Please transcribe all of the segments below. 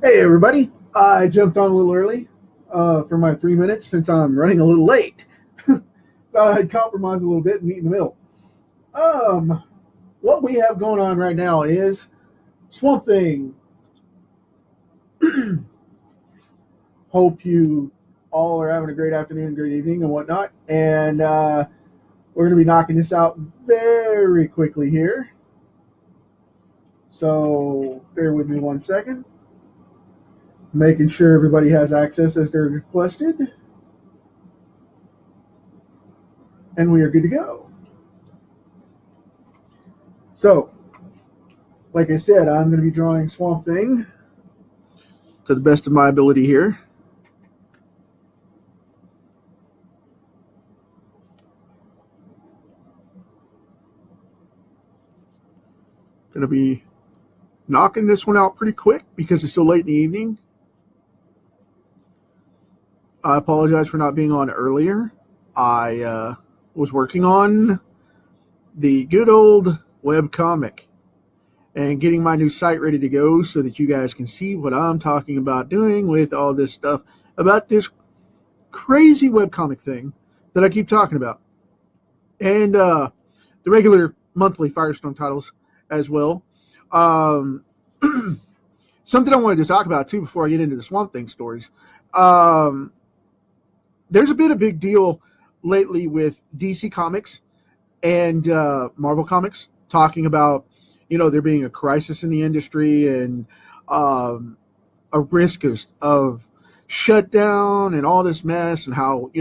Hey everybody, I jumped on a little early for my 3 minutes since I'm running a little late. I'd compromise a little bit and meet in the middle. Um, what we have going on right now is Swamp Thing. Hope you all are having a great afternoon, great evening, and whatnot. And we're going to be knocking this out very quickly here. So bear with me 1 second. Making sure everybody has access as they're requested. And we are good to go. So, like I said, I'm going to be drawing Swamp Thing to the best of my ability here. Going to be knocking this one out pretty quick because it's so late in the evening. I apologize for not being on earlier. I was working on the good old web comic and getting my new site ready to go so that you guys can see what I'm talking about doing with all this stuff about this crazy webcomic thing that I keep talking about. And the regular monthly Firestorm titles as well. Something I wanted to talk about too before I get into the Swamp Thing stories. There's a big deal lately with DC Comics and Marvel Comics talking about, there being a crisis in the industry and a risk of shutdown and all this mess and how,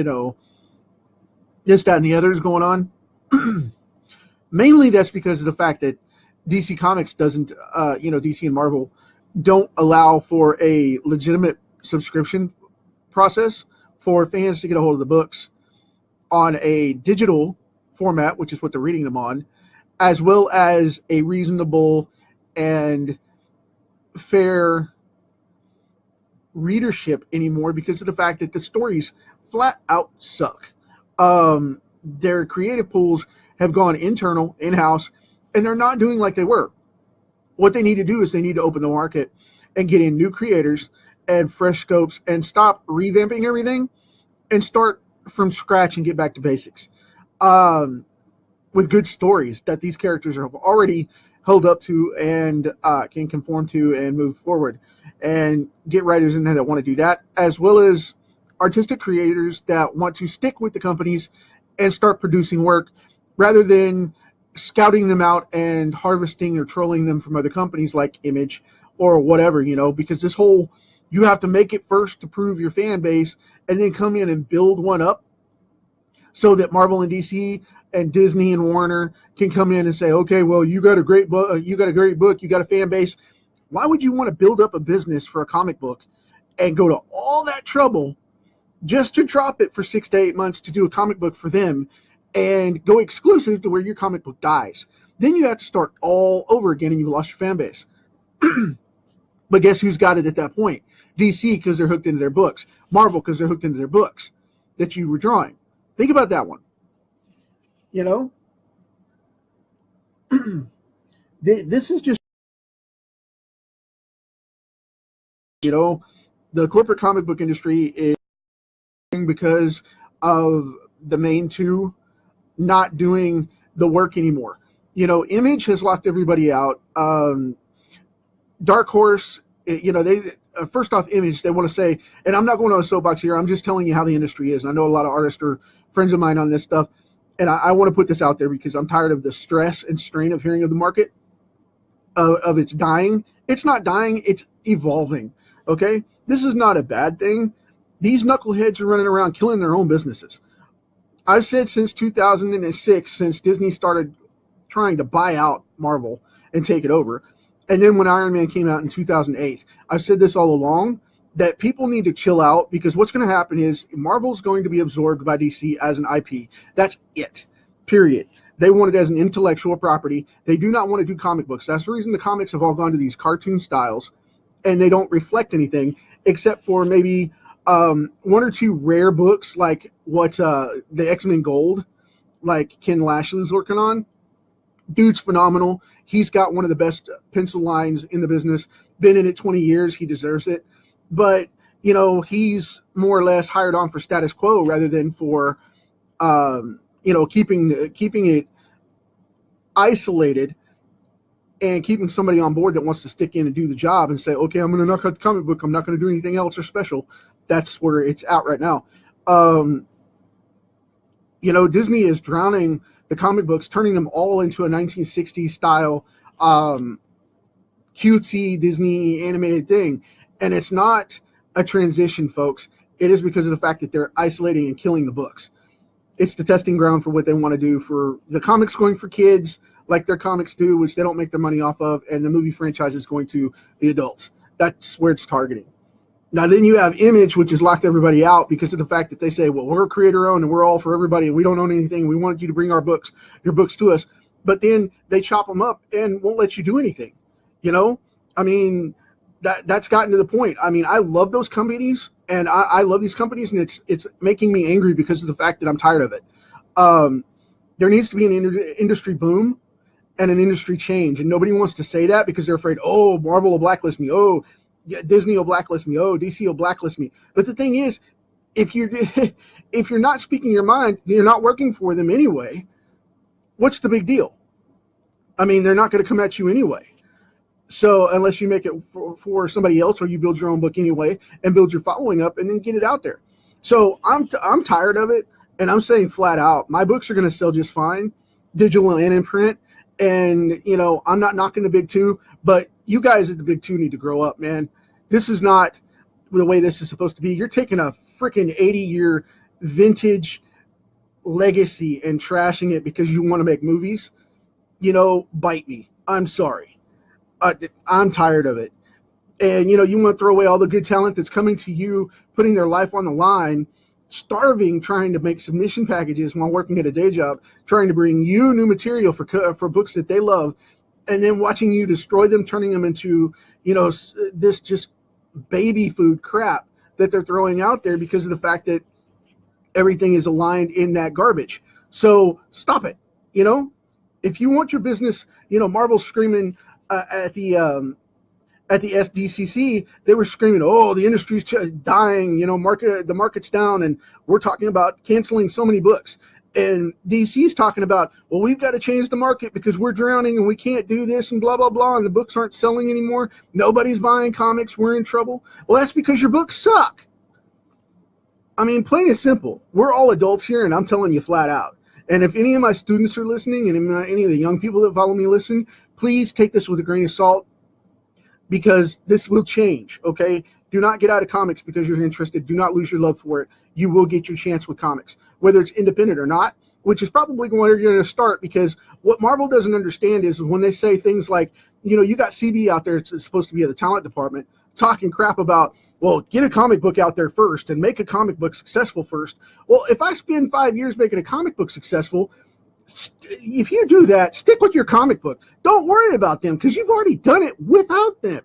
this, that, and the other is going on. Mainly that's because of the fact that DC Comics doesn't, DC and Marvel don't allow for a legitimate subscription process for fans to get a hold of the books on a digital format, which is what they're reading them on, as well as a reasonable and fair readership anymore because of the fact that the stories flat out suck. Their creative pools have gone internal, in-house, and they're not doing like they were. What they need to do is they need to open the market and get in new creators and fresh scopes and stop revamping everything and start from scratch and get back to basics. With good stories that these characters have already held up to and can conform to and move forward, and get writers in there that want to do that, as well as artistic creators that want to stick with the companies and start producing work rather than scouting them out and harvesting or trolling them from other companies like Image or whatever, because this whole, you have to make it first to prove your fan base and then come in and build one up so that Marvel and DC and Disney and Warner can come in and say, okay, well, you got a great book, you got a fan base. Why would you want to build up a business for a comic book and go to all that trouble just to drop it for 6 to 8 months to do a comic book for them and go exclusive to where your comic book dies? Then you have to start all over again and you've lost your fan base. But guess who's got it at that point? DC, because they're hooked into their books. Marvel, because they're hooked into their books that you were drawing. Think about that one. This is just, the corporate comic book industry is because of the main two not doing the work anymore. Image has locked everybody out. Dark Horse, they first off, Image, they want to say, and I'm not going on a soapbox here, I'm just telling you how the industry is, and I know a lot of artists are friends of mine on this stuff, and I want to put this out there because I'm tired of the stress and strain of hearing of the market, of it's dying. It's not dying, it's evolving, okay? This is not a bad thing. These knuckleheads are running around killing their own businesses. I've said since 2006, since Disney started trying to buy out Marvel and take it over, and then when Iron Man came out in 2008, I've said this all along, that people need to chill out because what's going to happen is Marvel's going to be absorbed by DC as an IP. That's it. Period. They want it as an intellectual property. They do not want to do comic books. That's the reason the comics have all gone to these cartoon styles, and they don't reflect anything except for maybe one or two rare books like what the X-Men Gold, like Ken Lashley's working on. Dude's phenomenal. He's got one of the best pencil lines in the business. Been in it 20 years. He deserves it. But, he's more or less hired on for status quo rather than for, keeping it isolated and keeping somebody on board that wants to stick in and do the job and say, okay, I'm going to knock out the comic book. I'm not going to do anything else or special. That's where it's at right now. Disney is drowning the comic books, turning them all into a 1960s style, cutesy Disney animated thing. And it's not a transition, folks. It is because of the fact that they're isolating and killing the books. It's the testing ground for what they want to do for the comics going for kids, like their comics do, which they don't make their money off of, and the movie franchise is going to the adults. That's where it's targeting. Now, then you have Image, which has locked everybody out because of the fact that they say, well, we're creator-owned and we're all for everybody and we don't own anything. We want you to bring your books to us. But then they chop them up and won't let you do anything. That's gotten to the point. I love those companies and I love these companies, and it's making me angry because of the fact that I'm tired of it. There needs to be an industry boom and an industry change, and nobody wants to say that because they're afraid, oh, Marvel will blacklist me, oh, Disney will blacklist me, oh, DC will blacklist me. But the thing is, if you're not speaking your mind, you're not working for them anyway. What's the big deal? They're not going to come at you anyway. So unless you make it for somebody else, or you build your own book anyway and build your following up and then get it out there. So I'm tired of it, and I'm saying flat out, my books are going to sell just fine, digital and in print. And, I'm not knocking the big two, but you guys at the big two need to grow up, man. This is not the way this is supposed to be. You're taking a freaking 80-year vintage legacy and trashing it because you want to make movies. Bite me. I'm sorry. I'm tired of it. And, you want to throw away all the good talent that's coming to you, putting their life on the line, starving, trying to make submission packages while working at a day job, trying to bring you new material for books that they love, and then watching you destroy them, turning them into, this just baby food crap that they're throwing out there because of the fact that everything is aligned in that garbage. So stop it. If you want your business, Marvel's screaming at the SDCC, they were screaming, oh, the industry's dying, the market's down, and we're talking about canceling so many books. And DC's talking about, well, we've got to change the market because we're drowning and we can't do this and blah, blah, blah, and the books aren't selling anymore. Nobody's buying comics. We're in trouble. Well, that's because your books suck. Plain and simple. We're all adults here, and I'm telling you flat out. And if any of my students are listening and any of the young people that follow me listen, please take this with a grain of salt, because this will change, okay? Do not get out of comics because you're interested. Do not lose your love for it. You will get your chance with comics, whether it's independent or not, which is probably where you're going to start, because what Marvel doesn't understand is when they say things like, you got CB out there, it's supposed to be at the talent department, talking crap about, well, get a comic book out there first and make a comic book successful first. Well, if I spend 5 years making a comic book successful, if you do that, stick with your comic book. Don't worry about them because you've already done it without them.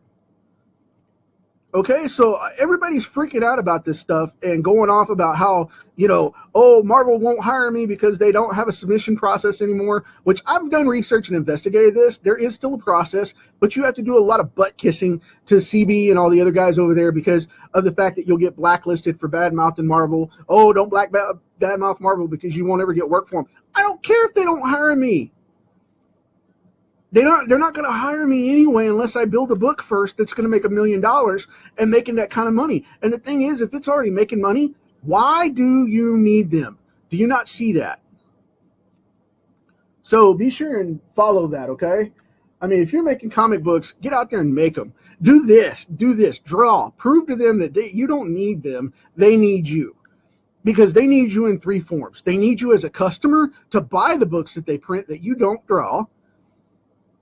Okay, so everybody's freaking out about this stuff and going off about how, oh, Marvel won't hire me because they don't have a submission process anymore, which I've done research and investigated this. There is still a process, but you have to do a lot of butt kissing to CB and all the other guys over there because of the fact that you'll get blacklisted for bad-mouthing Marvel. Oh, don't badmouth Marvel because you won't ever get work for them. I don't care if they don't hire me. They're not going to hire me anyway unless I build a book first that's going to make $1 million and making that kind of money. And the thing is, if it's already making money, why do you need them? Do you not see that? So be sure and follow that, okay? If you're making comic books, get out there and make them. Do this, draw. Prove to them that you don't need them. They need you. Because they need you in 3 forms. They need you as a customer to buy the books that they print that you don't draw.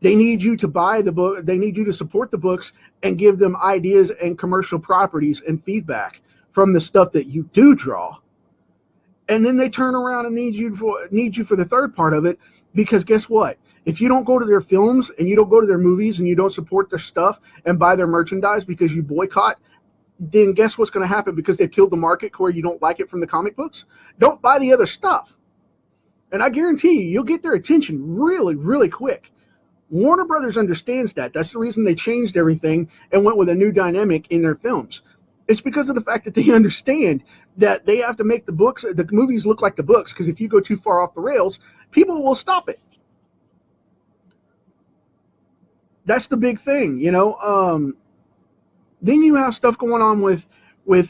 They need you to buy the book. They need you to support the books and give them ideas and commercial properties and feedback from the stuff that you do draw. And then they turn around and need you for the third part of it, because guess what? If you don't go to their films and you don't go to their movies and you don't support their stuff and buy their merchandise because you boycott, then guess what's going to happen? Because they've killed the market where you don't like it from the comic books? Don't buy the other stuff. And I guarantee you'll get their attention really, really quick. Warner Brothers understands that. That's the reason they changed everything and went with a new dynamic in their films. It's because of the fact that they understand that they have to make the movies look like the books, because if you go too far off the rails, people will stop it. That's the big thing, you know. Then you have stuff going on with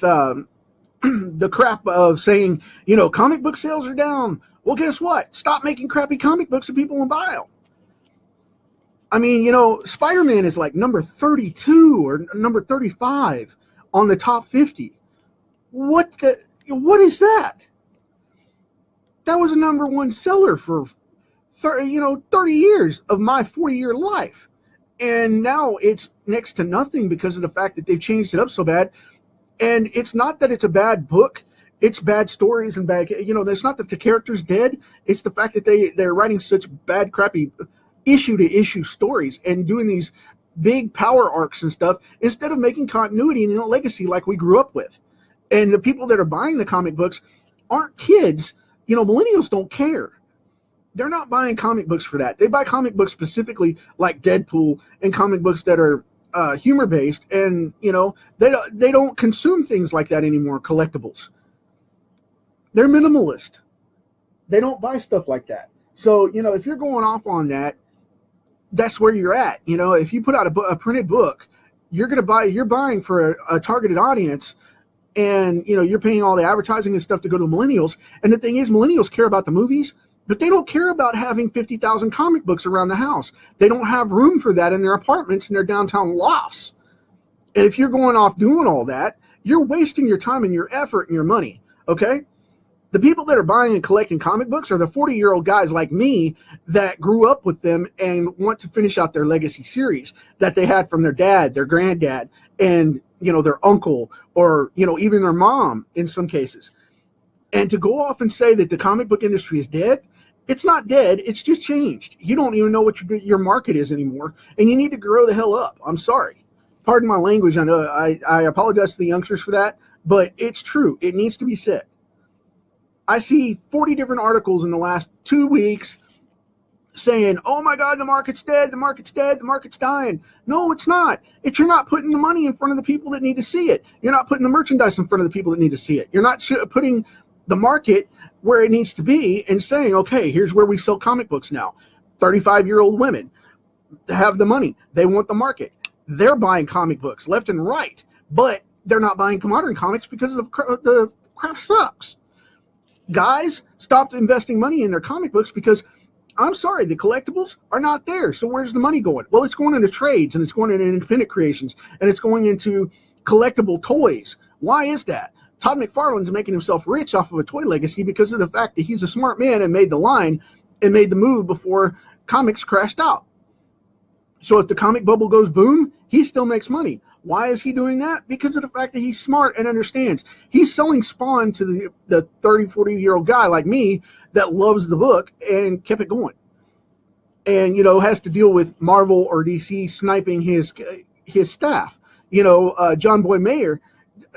the crap of saying, you know, comic book sales are down. Well, guess what? Stop making crappy comic books and people will buy them. I mean, you know, Spider-Man is like number 32 or number 35 on the top 50. What is that? That was a number one seller for 30 years of my 40-year life. And now it's next to nothing because of the fact that they've changed it up so bad. And it's not that it's a bad book. It's bad stories and bad, you know, it's not that the character's dead. It's the fact that they're writing such bad, crappy issue-to-issue stories and doing these big power arcs and stuff instead of making continuity and, you know, legacy like we grew up with. And the people that are buying the comic books aren't kids. You know, millennials don't care. They're not buying comic books for that. They buy comic books specifically like Deadpool and comic books that are humor based, and you know, they don't consume things like that anymore. Collectibles. They're minimalist. They don't buy stuff like that. So, you know, if you're going off on that, that's where you're at. You know, if you put out a printed book, you're buying for a targeted audience, and you know, you're paying all the advertising and stuff to go to millennials. And the thing is, millennials care about the movies, but they don't care about having 50,000 comic books around the house. They don't have room for that in their apartments and their downtown lofts. And if you're going off doing all that, you're wasting your time and your effort and your money, okay? The people that are buying and collecting comic books are the 40-year-old guys like me that grew up with them and want to finish out their legacy series that they had from their dad, their granddad, and, you know, their uncle, or, you know, even their mom in some cases. And to go off and say that the comic book industry is dead, it's not dead. It's just changed. You don't even know what your market is anymore, and you need to grow the hell up. I'm sorry. Pardon my language. I know I apologize to the youngsters for that, but it's true. It needs to be said. I see 40 different articles in the last 2 weeks saying, oh my God, the market's dead, the market's dead, the market's dying. No, it's not. You're not putting the money in front of the people that need to see it. You're not putting the merchandise in front of the people that need to see it. You're not putting the market where it needs to be and saying, okay, here's where we sell comic books now. 35-year-old women have the money. They want the market. They're buying comic books left and right, but they're not buying modern comics because the crap sucks. Guys stopped investing money in their comic books because, I'm sorry, the collectibles are not there. So where's the money going? Well, it's going into trades, and it's going into independent creations, and it's going into collectible toys. Why is that? Todd McFarlane's making himself rich off of a toy legacy because of the fact that he's a smart man and made the line and made the move before comics crashed out. So if the comic bubble goes boom, he still makes money. Why is he doing that? Because of the fact that he's smart and understands. He's selling Spawn to the 30, 40-year-old guy like me that loves the book and kept it going. And, you know, has to deal with Marvel or DC sniping his staff. You know, John Boy Mayer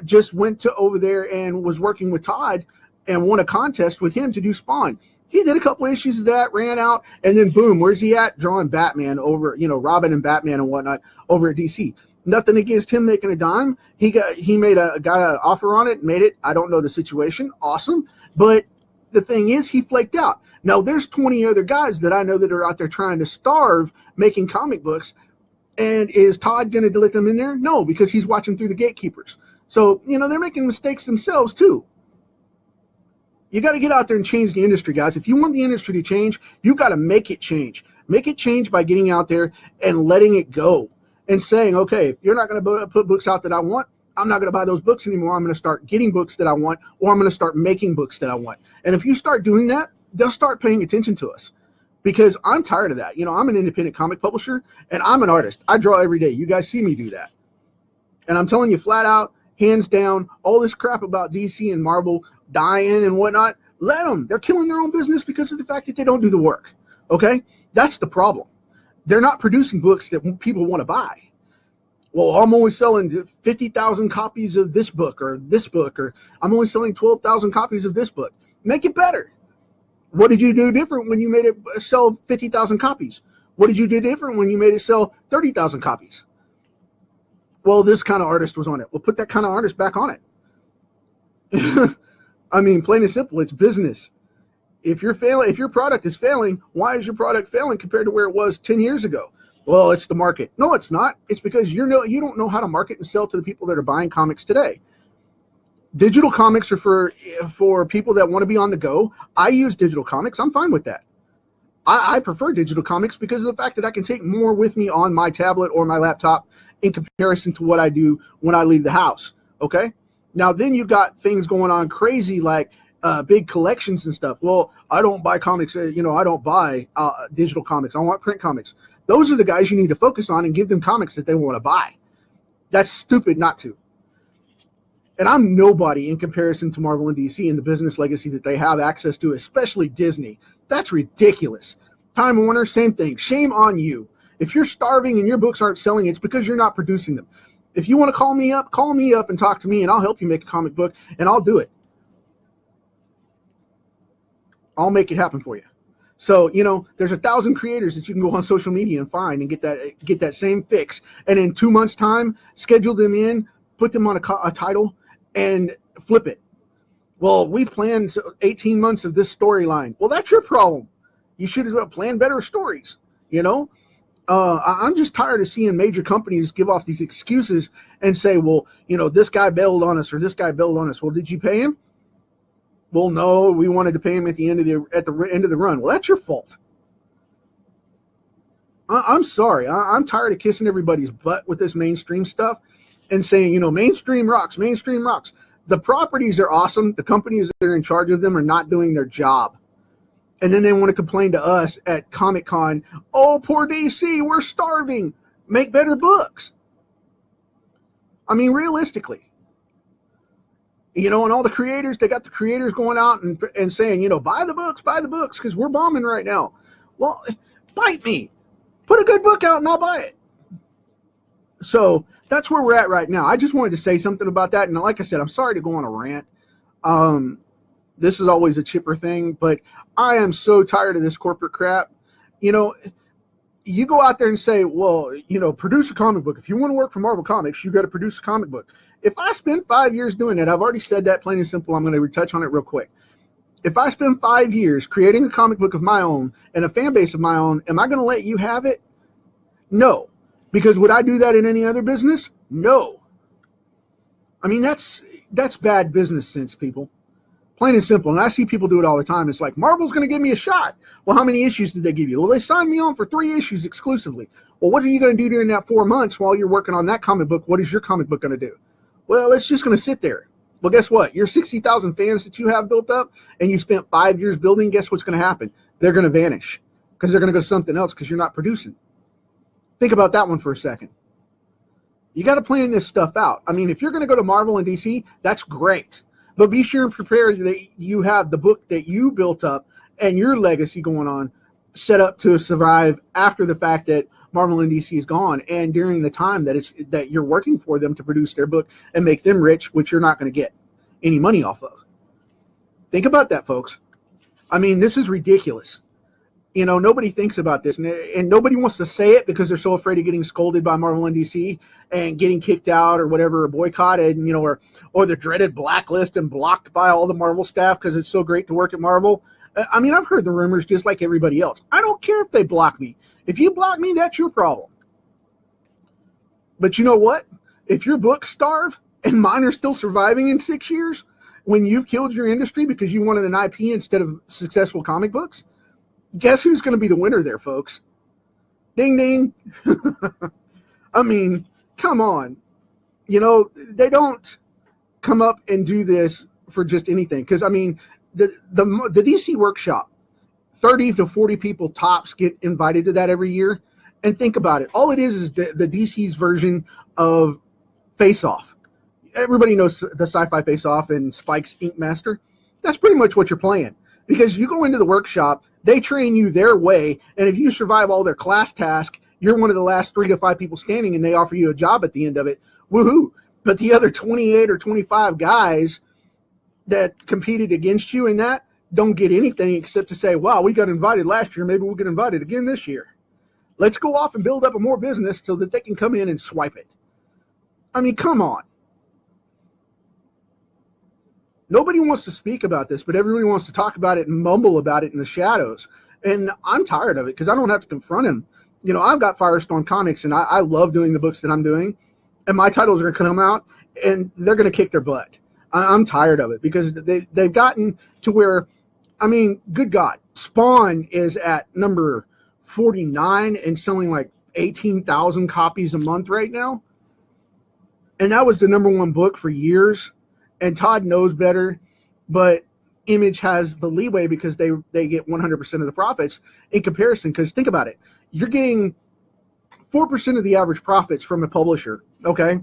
just went over there and was working with Todd and won a contest with him to do Spawn. He did a couple issues of that, ran out, and then boom, where's he at? Drawing Batman over, you know, Robin and Batman and whatnot over at DC. Nothing against him making a dime. He got an offer on it, made it. I don't know the situation. Awesome. But the thing is, he flaked out. Now, there's 20 other guys that I know that are out there trying to starve making comic books. And is Todd going to let them in there? No, because he's watching through the gatekeepers. So, you know, they're making mistakes themselves, too. You got to get out there and change the industry, guys. If you want the industry to change, you got to make it change. Make it change by getting out there and letting it go and saying, okay, if you're not going to put books out that I want, I'm not going to buy those books anymore. I'm going to start getting books that I want, or I'm going to start making books that I want. And if you start doing that, they'll start paying attention to us, because I'm tired of that. You know, I'm an independent comic publisher, and I'm an artist. I draw every day. You guys see me do that. And I'm telling you flat out, hands down, all this crap about DC and Marvel dying and whatnot, let them. They're killing their own business because of the fact that they don't do the work. Okay? That's the problem. They're not producing books that people want to buy. Well, I'm only selling 50,000 copies of this book, or I'm only selling 12,000 copies of this book. Make it better. What did you do different when you made it sell 50,000 copies? What did you do different when you made it sell 30,000 copies? Well, this kind of artist was on it. Well, put that kind of artist back on it. I mean, plain and simple, it's business. If your product is failing, why is your product failing compared to where it was 10 years ago? Well, it's the market. No, it's not. It's because you don't know how to market and sell to the people that are buying comics today. Digital comics are for people that want to be on the go. I use digital comics. I'm fine with that. I prefer digital comics because of the fact that I can take more with me on my tablet or my laptop in comparison to what I do when I leave the house. Okay? Now, then you've got things going on crazy like big collections and stuff. Well, I don't buy comics. I don't buy digital comics. I want print comics. Those are the guys you need to focus on and give them comics that they want to buy. That's stupid not to. And I'm nobody in comparison to Marvel and DC and the business legacy that they have access to, especially Disney. That's ridiculous. Time Warner, same thing. Shame on you. If you're starving and your books aren't selling, it's because you're not producing them. If you want to call me up and talk to me, and I'll help you make a comic book, and I'll do it. I'll make it happen for you. So, there's 1,000 creators that you can go on social media and find and get that same fix. And in 2 months' time, schedule them in, put them on a title, and flip it. Well, we planned 18 months of this storyline. Well, that's your problem. You should have planned better stories, I'm just tired of seeing major companies give off these excuses and say, well, this guy bailed on us or this guy bailed on us. Well, did you pay him? Well, no, we wanted to pay him at the end of the run. Well, that's your fault. I'm sorry. I'm tired of kissing everybody's butt with this mainstream stuff and saying, mainstream rocks, mainstream rocks. The properties are awesome. The companies that are in charge of them are not doing their job. And then they want to complain to us at Comic-Con, oh, poor DC, we're starving. Make better books. I mean, realistically. And all the creators, they got the creators going out and saying, buy the books, because we're bombing right now. Well, bite me. Put a good book out and I'll buy it. So that's where we're at right now. I just wanted to say something about that. And like I said, I'm sorry to go on a rant. This is always a chipper thing, but I am so tired of this corporate crap. You go out there and say, well, produce a comic book. If you want to work for Marvel Comics, you got to produce a comic book. If I spend 5 years doing that, I've already said that plain and simple. I'm going to retouch on it real quick. If I spend 5 years creating a comic book of my own and a fan base of my own, am I going to let you have it? No. Because would I do that in any other business? No. I mean, that's bad business sense, people. Plain and simple. And I see people do it all the time. It's like, Marvel's going to give me a shot. Well, how many issues did they give you? Well, they signed me on for 3 issues exclusively. Well, what are you going to do during that 4 months while you're working on that comic book? What is your comic book going to do? Well, it's just going to sit there. Well, guess what? Your 60,000 fans that you have built up and you spent 5 years building, guess what's going to happen? They're going to vanish because they're going to go to something else because you're not producing. Think about that one for a second. You got to plan this stuff out. I mean, if you're going to go to Marvel and DC, that's great. But be sure and prepare that you have the book that you built up and your legacy going on set up to survive after the fact that Marvel and DC is gone and during the time that you're working for them to produce their book and make them rich, which you're not going to get any money off of. Think about that, folks. I mean, this is ridiculous. Nobody thinks about this, and nobody wants to say it because they're so afraid of getting scolded by Marvel and DC and getting kicked out or whatever, or boycotted, or the dreaded blacklist and blocked by all the Marvel staff because it's so great to work at Marvel. I mean, I've heard the rumors just like everybody else. I don't care if they block me. If you block me, that's your problem. But you know what? If your books starve and mine are still surviving in 6 years, when you've killed your industry because you wanted an IP instead of successful comic books, guess who's going to be the winner there, folks? Ding, ding. I mean, come on. They don't come up and do this for just anything. Because, I mean, the DC workshop, 30 to 40 people tops get invited to that every year. And think about it. All it is the DC's version of Face Off. Everybody knows the Sci-Fi Face Off and Spike's Ink Master. That's pretty much what you're playing. Because you go into the workshop, they train you their way, and if you survive all their class tasks, you're one of the last 3 to 5 people standing, and they offer you a job at the end of it. Woohoo! But the other 28 or 25 guys that competed against you in that, don't get anything except to say, wow, we got invited last year, maybe we'll get invited again this year. Let's go off and build up a more business so that they can come in and swipe it. I mean, come on. Nobody wants to speak about this, but everybody wants to talk about it and mumble about it in the shadows. And I'm tired of it because I don't have to confront him. You know, I've got Firestorm Comics, and I love doing the books that I'm doing. And my titles are going to come out, and they're going to kick their butt. I'm tired of it because they've gotten to where, I mean, good God, Spawn is at number 49 and selling like 18,000 copies a month right now. And that was the #1 book for years. And Todd knows better, but Image has the leeway because they get 100% of the profits in comparison. Because think about it. You're getting 4% of the average profits from a publisher, okay?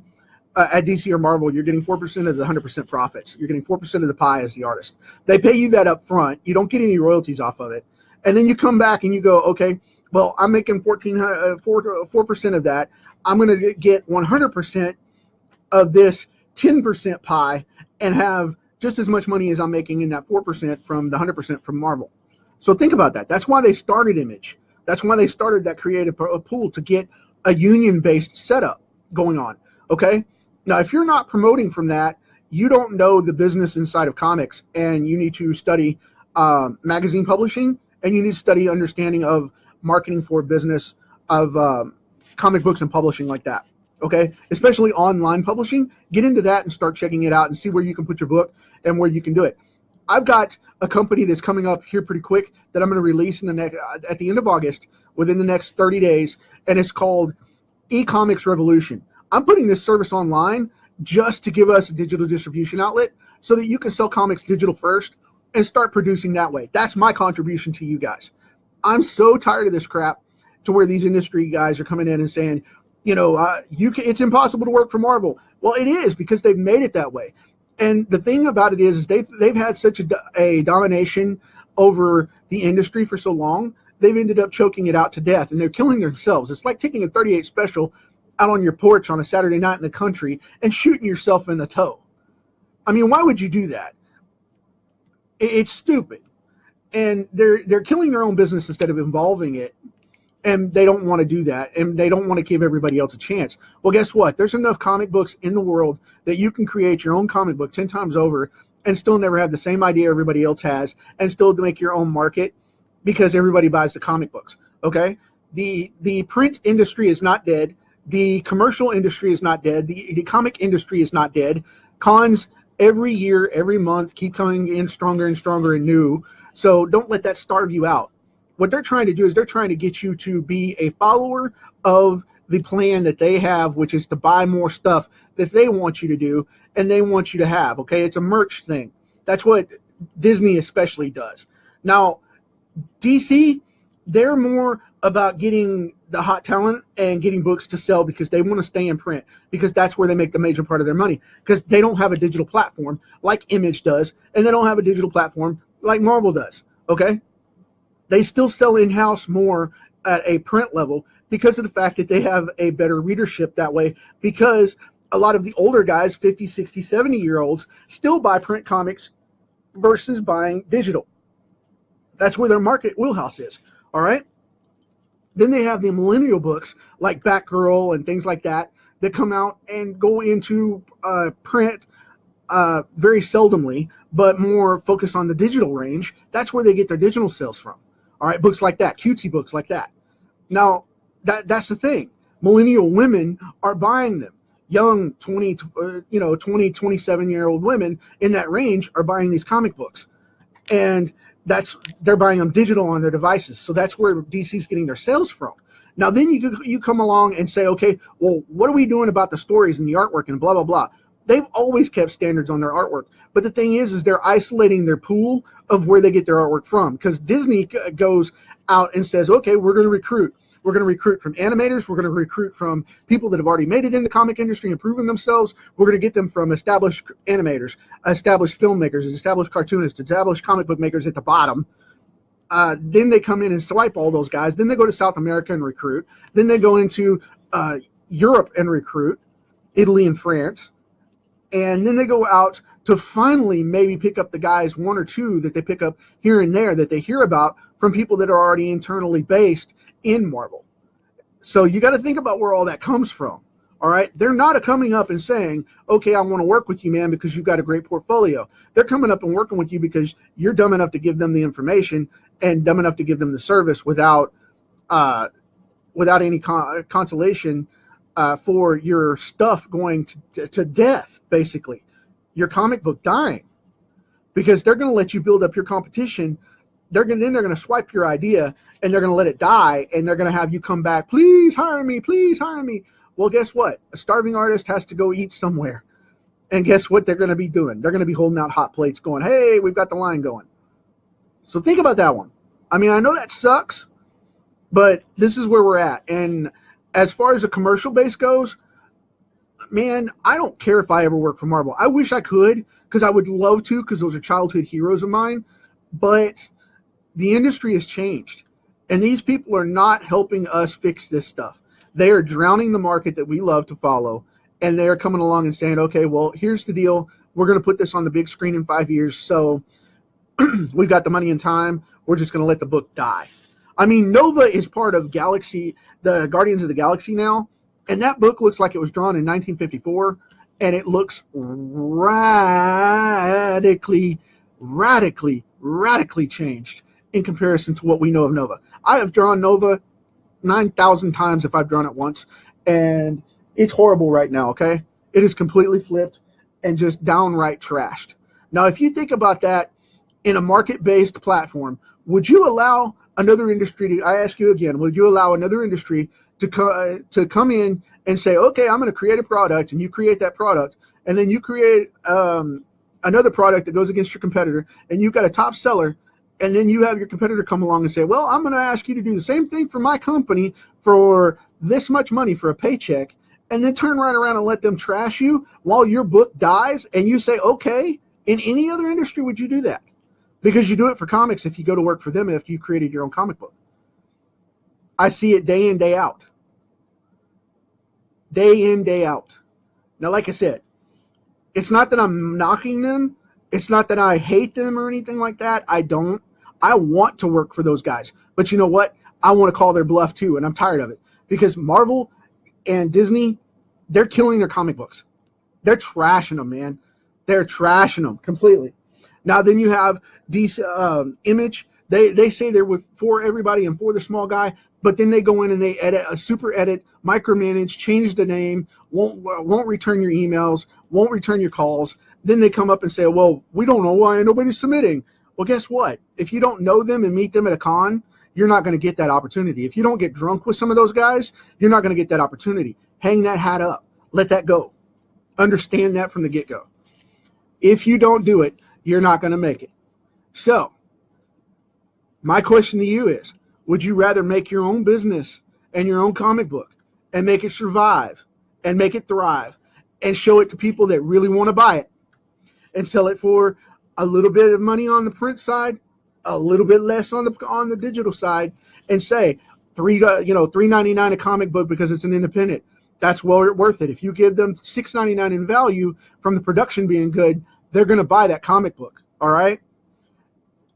At DC or Marvel, you're getting 4% of the 100% profits. You're getting 4% of the pie as the artist. They pay you that up front. You don't get any royalties off of it. And then you come back and you go, okay, well, I'm making 4% of that. I'm going to get 100% of this 10% pie and have just as much money as I'm making in that 4% from the 100% from Marvel. So think about that. That's why they started Image. That's why they started that creative pool, to get a union-based setup going on, okay? Now, if you're not promoting from that, you don't know the business inside of comics, and you need to study magazine publishing, and you need to study understanding of marketing for business of comic books and publishing like that, okay? Especially online publishing. Get into that and start checking it out and see where you can put your book and where you can do it. I've got a company that's coming up here pretty quick that I'm going to release in the next at the end of August, within the next 30 days, and it's called E-Comics Revolution. I'm putting this service online just to give us a digital distribution outlet so that you can sell comics digital first and start producing that way. That's my contribution to you guys. I'm so tired of this crap to where these industry guys are coming in and saying, you know, it's impossible to work for Marvel. Well, it is, because they've made it that way. And the thing about it is they've had such a domination over the industry for so long, they've ended up choking it out to death, and they're killing themselves. It's like taking a 38 special out on your porch on a Saturday night in the country and shooting yourself in the toe. I mean, why would you do that? It's stupid. And they're killing their own business instead of involving it. And they don't want to do that, and they don't want to give everybody else a chance. Well, guess what? There's enough comic books in the world that you can create your own comic book 10 times over and still never have the same idea everybody else has, and still to make your own market, because everybody buys the comic books, okay? The print industry is not dead. The commercial industry is not dead. The comic industry is not dead. Cons every year, every month keep coming in stronger and stronger and new, so don't let that starve you out. What they're trying to do is they're trying to get you to be a follower of the plan that they have, which is to buy more stuff that they want you to do and they want you to have, okay? It's a merch thing. That's what Disney especially does. Now, DC, they're more about getting the hot talent and getting books to sell because they want to stay in print, because that's where they make the major part of their money, because they don't have a digital platform like Image does, and they don't have a digital platform like Marvel does, okay? They still sell in-house more at a print level because of the fact that they have a better readership that way, because a lot of the older guys, 50, 60, 70-year-olds, still buy print comics versus buying digital. That's where their market wheelhouse is, all right? Then they have the millennial books like Batgirl and things like that that come out and go into print very seldomly, but more focused on the digital range. That's where they get their digital sales from. All right, books like that, cutesy books like that. Now, that's the thing. Millennial women are buying them. Young 20, 27-year-old women in that range are buying these comic books. And they're buying them digital on their devices. So that's where DC's getting their sales from. Now, then you come along and say, okay, well, what are we doing about the stories and the artwork and blah, blah, blah. They've always kept standards on their artwork. But the thing is they're isolating their pool of where they get their artwork from. Because Disney goes out and says, okay, we're going to recruit. We're going to recruit from animators. We're going to recruit from people that have already made it in the comic industry and proven themselves. We're going to get them from established animators, established filmmakers, established cartoonists, established comic book makers at the bottom. Then they come in and swipe all those guys. Then they go to South America and recruit. Then they go into Europe and recruit, Italy and France. And then they go out to finally maybe pick up the guys, one or two that they pick up here and there that they hear about from people that are already internally based in Marvel. So you got to think about where all that comes from. All right. They're not coming up and saying, okay, I want to work with you, man, because you've got a great portfolio. They're coming up and working with you because you're dumb enough to give them the information and dumb enough to give them the service without any consolation for your stuff going to death, basically. Your comic book dying. Because they're going to let you build up your competition. They're going to swipe your idea and they're going to let it die, and they're going to have you come back, please hire me, please hire me. Well, guess what? A starving artist has to go eat somewhere. And guess what they're going to be doing? They're going to be holding out hot plates going, hey, we've got the line going. So think about that one. I mean, I know that sucks, but this is where we're at. And as far as a commercial base goes, man, I don't care if I ever work for Marvel. I wish I could, because I would love to, because those are childhood heroes of mine. But the industry has changed. And these people are not helping us fix this stuff. They are drowning the market that we love to follow. And they're coming along and saying, okay, well, here's the deal. We're going to put this on the big screen in 5 years. So we've got the money and time. We're just going to let the book die. I mean, Nova is part of Galaxy, the Guardians of the Galaxy now. And that book looks like it was drawn in 1954. And it looks radically changed in comparison to what we know of Nova. I have drawn Nova 9,000 times if I've drawn it once, and it's horrible right now, okay? It is completely flipped and just downright trashed. Now, if you think about that in a market-based platform, would you allow another industry to, I ask you again, would you allow another industry to come in and say, okay, I'm going to create a product, and you create that product, and then you create another product that goes against your competitor, and you've got a top seller, and then you have your competitor come along and say, well, I'm going to ask you to do the same thing for my company for this much money for a paycheck, and then turn right around and let them trash you while your book dies, and you say, okay, in any other industry would you do that? Because you do it for comics if you go to work for them after you created your own comic book. I see it day in, day out. Day in, day out. Now, like I said, it's not that I'm knocking them. It's not that I hate them or anything like that. I don't. I want to work for those guys. But you know what? I want to call their bluff too, and I'm tired of it. Because Marvel and Disney, they're killing their comic books. They're trashing them, man. They're trashing them completely. Now, then you have DC, Image. They say they're for everybody and for the small guy, but then they go in and they edit, super edit, micromanage, change the name, won't return your emails, won't return your calls. Then they come up and say, well, we don't know why nobody's submitting. Well, guess what? If you don't know them and meet them at a con, you're not going to get that opportunity. If you don't get drunk with some of those guys, you're not going to get that opportunity. Hang that hat up. Let that go. Understand that from the get-go. If you don't do it, you're not going to make it. So, my question to you is, would you rather make your own business and your own comic book and make it survive and make it thrive and show it to people that really want to buy it and sell it for a little bit of money on the print side, a little bit less on the digital side, and say $3.99 a comic book because it's an independent? That's well worth it. If you give them $6.99 in value from the production being good, they're going to buy that comic book. All right.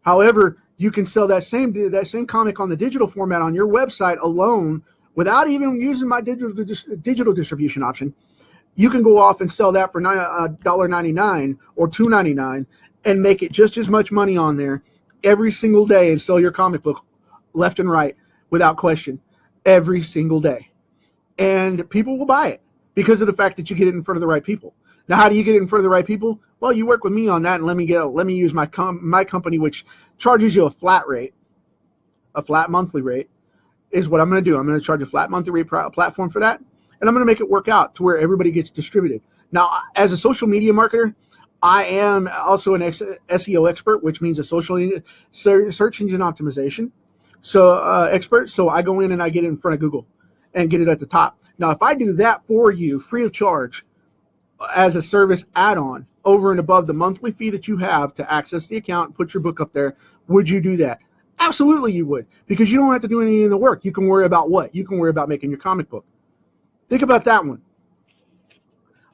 However, you can sell that same comic on the digital format on your website alone without even using my digital distribution option. You can go off and sell that for $1.99 or $2.99 and make it just as much money on there every single day and sell your comic book left and right without question every single day. And people will buy it because of the fact that you get it in front of the right people. Now, how do you get it in front of the right people? Well, you work with me on that, and let me use my company, which charges you a flat monthly rate, is what I'm going to do. I'm going to charge a flat monthly rate platform for that, and I'm going to make it work out to where everybody gets distributed. Now, as a social media marketer, I am also an SEO expert, which means a social search engine optimization expert. So I go in and I get it in front of Google and get it at the top. Now, if I do that for you free of charge as a service add-on over and above the monthly fee that you have to access the account and put your book up there, would you do that? Absolutely you would, because you don't have to do any of the work. You can worry about what? You can worry about making your comic book. Think about that one.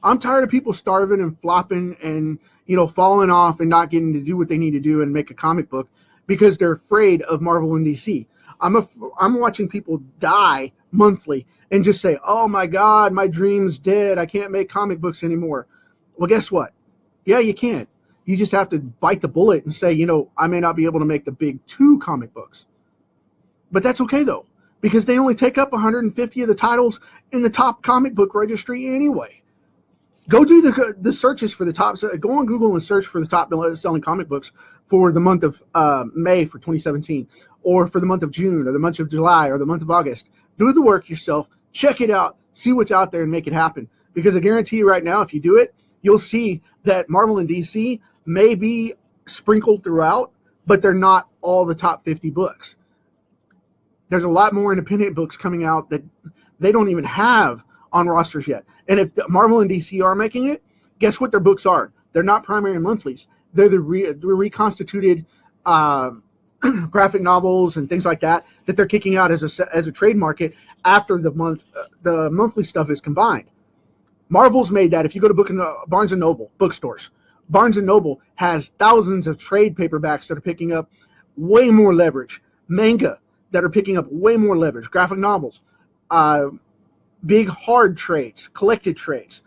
I'm tired of people starving and flopping and, you know, falling off and not getting to do what they need to do and make a comic book because they're afraid of Marvel and DC. I'm watching people die monthly and just say, oh my God, my dream's dead. I can't make comic books anymore. Well, guess what? Yeah, you can. You just have to bite the bullet and say, you know, I may not be able to make the big 2 comic books. But that's okay, though, because they only take up 150 of the titles in the top comic book registry anyway. Go do the searches for the top. Go on Google and search for the top selling comic books for the month of May for 2017, or for the month of June, or the month of July, or the month of August. Do the work yourself. Check it out. See what's out there and make it happen. Because I guarantee you right now, if you do it, you'll see that Marvel and DC may be sprinkled throughout, but they're not all the top 50 books. There's a lot more independent books coming out that they don't even have on rosters yet. And if Marvel and DC are making it, guess what their books are? They're not primary and monthlies. They're the reconstituted graphic novels and things like that they're kicking out as a trade market after the monthly stuff is combined. Marvel's made that. If you go to Barnes & Noble bookstores, Barnes & Noble has thousands of trade paperbacks that are picking up way more leverage. Manga that are picking up way more leverage. Graphic novels. Big hard trades. Collected trades.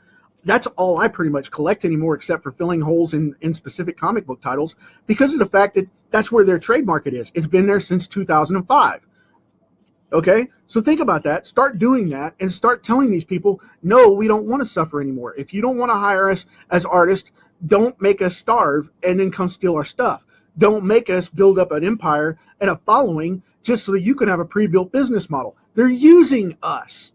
That's all I pretty much collect anymore, except for filling holes in specific comic book titles, because of the fact that that's where their trade market is. It's been there since 2005. Okay? So think about that. Start doing that and start telling these people, no, we don't want to suffer anymore. If you don't want to hire us as artists, don't make us starve and then come steal our stuff. Don't make us build up an empire and a following just so that you can have a pre-built business model. They're using us.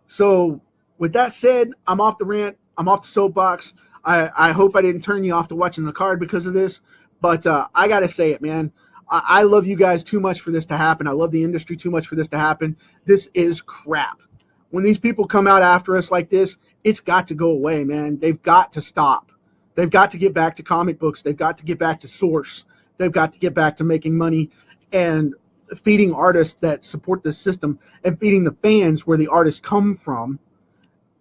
So with that said, I'm off the rant. I'm off the soapbox. I hope I didn't turn you off to watching the card because of this, but I got to say it, man. I love you guys too much for this to happen. I love the industry too much for this to happen. This is crap. When these people come out after us like this, it's got to go away, man. They've got to stop. They've got to get back to comic books. They've got to get back to source. They've got to get back to making money and feeding artists that support the system and feeding the fans where the artists come from,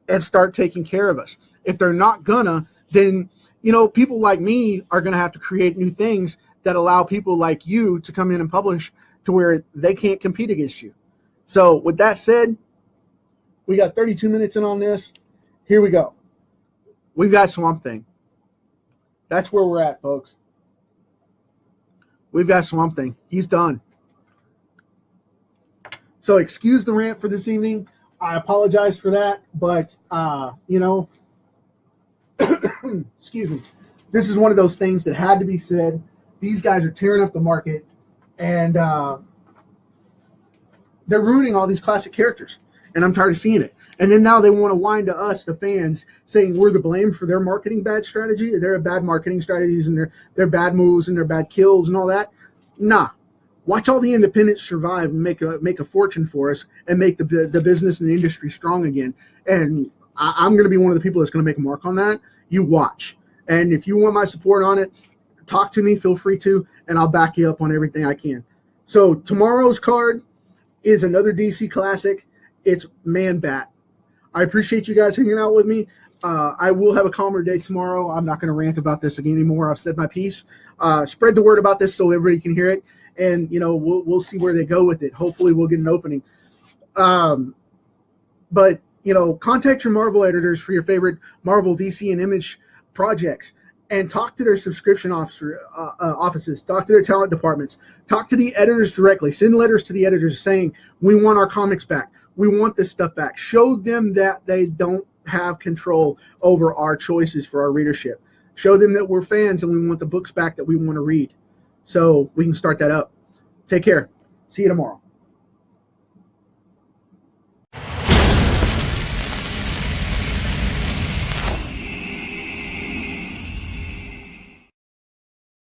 and start taking care of us. If they're not gonna, then, you know, people like me are gonna have to create new things that allow people like you to come in and publish to where they can't compete against you. So with that said, we got 32 minutes in on this. Here we go. We've got SwampThing. That's where we're at, folks. We've got SwampThing. He's done. So excuse the rant for this evening. I apologize for that, but, you know, excuse me. This is one of those things that had to be said. These guys are tearing up the market, and they're ruining all these classic characters, and I'm tired of seeing it. And then now they want to whine to us, the fans, saying we're the blame for their marketing bad strategy, their bad marketing strategies, and their bad moves and their bad kills and all that. Nah. Watch all the independents survive and make a fortune for us and make the business and the industry strong again. And I'm going to be one of the people that's going to make a mark on that. You watch. And if you want my support on it, talk to me. Feel free to, and I'll back you up on everything I can. So tomorrow's card is another DC classic. It's Man-Bat. I appreciate you guys hanging out with me. I will have a calmer day tomorrow. I'm not going to rant about this again anymore. I've said my piece. Spread the word about this so everybody can hear it. And, you know, we'll see where they go with it. Hopefully we'll get an opening. But, you know, contact your Marvel editors for your favorite Marvel, DC, and Image projects. And talk to their subscription offices. Talk to their talent departments. Talk to the editors directly. Send letters to the editors saying, we want our comics back. We want this stuff back. Show them that they don't have control over our choices for our readership. Show them that we're fans and we want the books back that we want to read. So we can start that up. Take care. See you tomorrow.